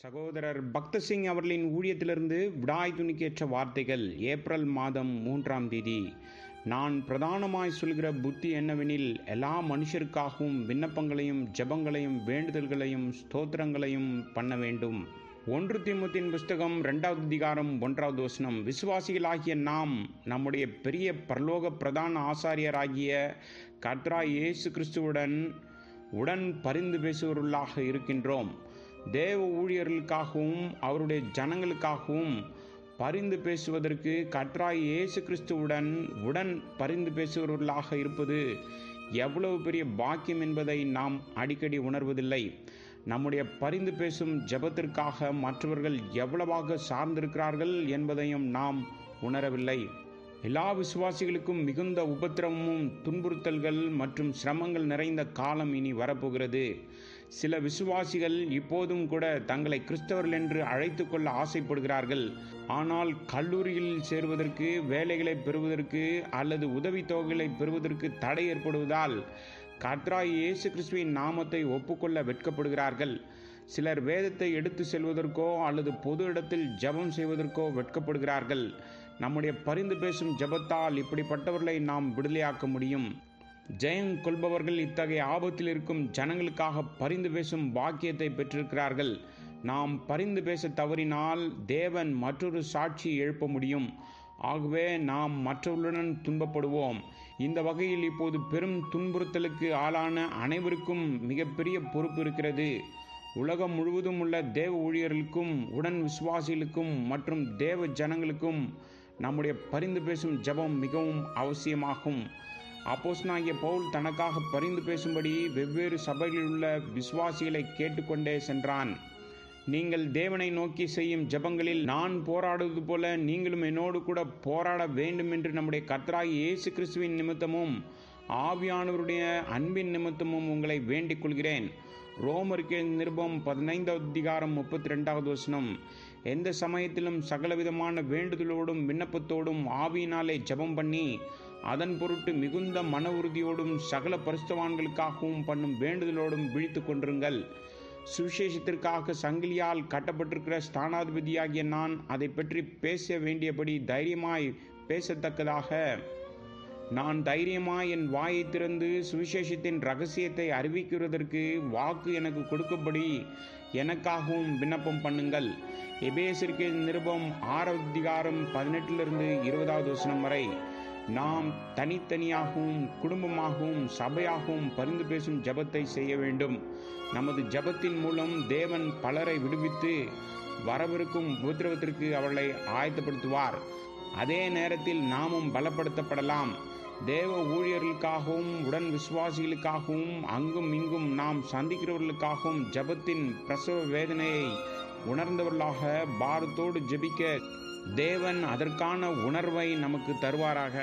சகோதரர் பக்த சிங் அவர்களின் ஊழியத்திலிருந்து விடாய் துணிக்கேற்ற வார்த்தைகள். ஏப்ரல் மாதம் 3ஆம் தேதி. நான் பிரதானமாய் சொல்கிற புத்தி என்னவெனில், எல்லா மனுஷருக்காகவும் விண்ணப்பங்களையும் ஜெபங்களையும் வேண்டுதல்களையும் ஸ்தோத்திரங்களையும் பண்ண வேண்டும். 1 தீமோத்தேயுவின் புஸ்தகம் 2வது அதிகாரம் 1வது வசனம். விசுவாசிகளாகிய நாம் நம்முடைய பெரிய பரலோக பிரதான ஆசாரியராகிய கர்த்தராகிய இயேசு கிறிஸ்துவுடன் பரிந்து பேசுவவர்களாக இருக்கின்றோம். தேவ ஊழியர்களுக்காகவும் அவருடைய ஜனங்களுக்காகவும் பரிந்து பேசுவதற்கு கர்த்தராகிய இயேசு கிறிஸ்துவுடன் பரிந்து பேசுபவர்களாக இருப்பது எவ்வளவு பெரிய பாக்கியம் என்பதை நாம் அடிக்கடி உணர்வதில்லை. நம்முடைய பரிந்து பேசும் ஜெபத்திற்காக மற்றவர்கள் எவ்வளவாக சார்ந்திருக்கிறார்கள் என்பதையும் நாம் உணரவில்லை. எல்லா விசுவாசிகளுக்கும் மிகுந்த உபத்திரவமும் துன்புறுத்தல்கள் மற்றும் சிரமங்கள் நிறைந்த காலம் இனி வரப்போகிறது. சில விசுவாசிகள் இப்போதும் கூட தங்களை கிறிஸ்தவர்கள் என்று அழைத்து கொள்ள ஆசைப்படுகிறார்கள். ஆனால் கல்லூரியில் சேருவதற்கு, வேலைகளை பெறுவதற்கு அல்லது உதவித்தொகைகளை பெறுவதற்கு தடை ஏற்படுவதால் கர்த்தராகிய இயேசு கிறிஸ்துவின் நாமத்தை ஒப்புக்கொள்ள வெட்கப்படுகிறார்கள். சிலர் வேதத்தை எடுத்து செல்வதற்கோ அல்லது பொது இடத்தில் ஜெபம் செய்வதற்கோ வெட்கப்படுகிறார்கள். நம்முடைய பரிந்து பேசும் ஜெபத்தால் இப்படிப்பட்டவர்களை நாம் விடுதலையாக்க முடியும். ஜெயம் கொள்பவர்கள் இத்தகைய ஆபத்தில் இருக்கும் ஜனங்களுக்காக பரிந்து பேசும் பாக்கியத்தை பெற்றிருக்கிறார்கள். நாம் பரிந்து பேச தவறினால் தேவன் மற்றொரு சாட்சி எழுப்ப முடியும். ஆகவே நாம் மற்றவர்களுடன் துன்பப்படுவோம். இந்த வகையில் இப்போது பெரும் துன்புறுத்தலுக்கு ஆளான அனைவருக்கும் மிகப்பெரிய பொறுப்பு இருக்கிறது. உலகம் முழுவதும் உள்ள தேவ ஊழியர்களுக்கும் உடன் விசுவாசிகளுக்கும் மற்றும் தேவ ஜனங்களுக்கும் நம்முடைய பரிந்து பேசும் ஜெபம் மிகவும் அவசியமாகும். அப்போஸ்தலனாகிய பவுல் தனக்காக பரிந்து பேசும்படி வெவ்வேறு சபைகளில் உள்ள விசுவாசிகளை கேட்டுக்கொண்டே சென்றான். நீங்கள் தேவனை நோக்கி செய்யும் ஜெபங்களில் நான் போராடுவது போல நீங்களும் என்னோடு கூட போராட வேண்டும் என்று நம்முடைய கர்த்தராகிய இயேசு கிறிஸ்துவின் நிமித்தமும் ஆவியானவருடைய அன்பின் நிமித்தமும் உங்களை வேண்டிக் கொள்கிறேன். ரோமருக்கு நிருபம் 15வது அதிகாரம் 32வது வசனம். எந்த சமயத்திலும் சகலவிதமான வேண்டுதலோடும் விண்ணப்பத்தோடும் ஆவியினாலே ஜெபம் பண்ணி அதன் பொருட்டு மிகுந்த மன உறுதியோடும் சகல பரிசுத்தவான்களுக்காகவும் பண்ணும் வேண்டுதலோடும் விழித்து கொண்டிருங்கள். சுவிசேஷத்திற்காக சங்கிலியால் கட்டப்பட்டிருக்கிற ஸ்தானாதிபதியாகிய நான் அதை பற்றி பேச வேண்டியபடி தைரியமாய் பேசத்தக்கதாக நான் தைரியமாய் என் வாயை திறந்து சுவிசேஷத்தின் ரகசியத்தை அறிவிக்கிறதற்கு வாக்கு எனக்கு கொடுக்கப்படி எனக்காகவும் விண்ணப்பம் பண்ணுங்கள். எபேசியருக்கு நிருபம் 6வது அதிகாரம் 18லிருந்து 20வது வசனம் வரை. நாம் தனித்தனியாகவும் குடும்பமாகவும் சபையாகவும் பரிந்து பேசும் ஜெபத்தை செய்ய வேண்டும். நமது ஜெபத்தின் மூலம் தேவன் பலரை விடுவித்து வரவிருக்கும் உபத்திரவத்திற்கு அவர்களை ஆயத்தப்படுத்துவார். அதே நேரத்தில் நாமும் பலப்படுத்தப்படலாம். தேவ ஊழியர்களுக்காகவும் உடன் விசுவாசிகளுக்காகவும் அங்கும் இங்கும் நாம் சந்திக்கிறவர்களுக்காகவும் ஜெபத்தின் பிரசவ வேதனையை உணர்ந்தவர்களாக பாரத்தோடு ஜெபிக்க தேவன் அதற்கான உணர்வை நமக்கு தருவாராக.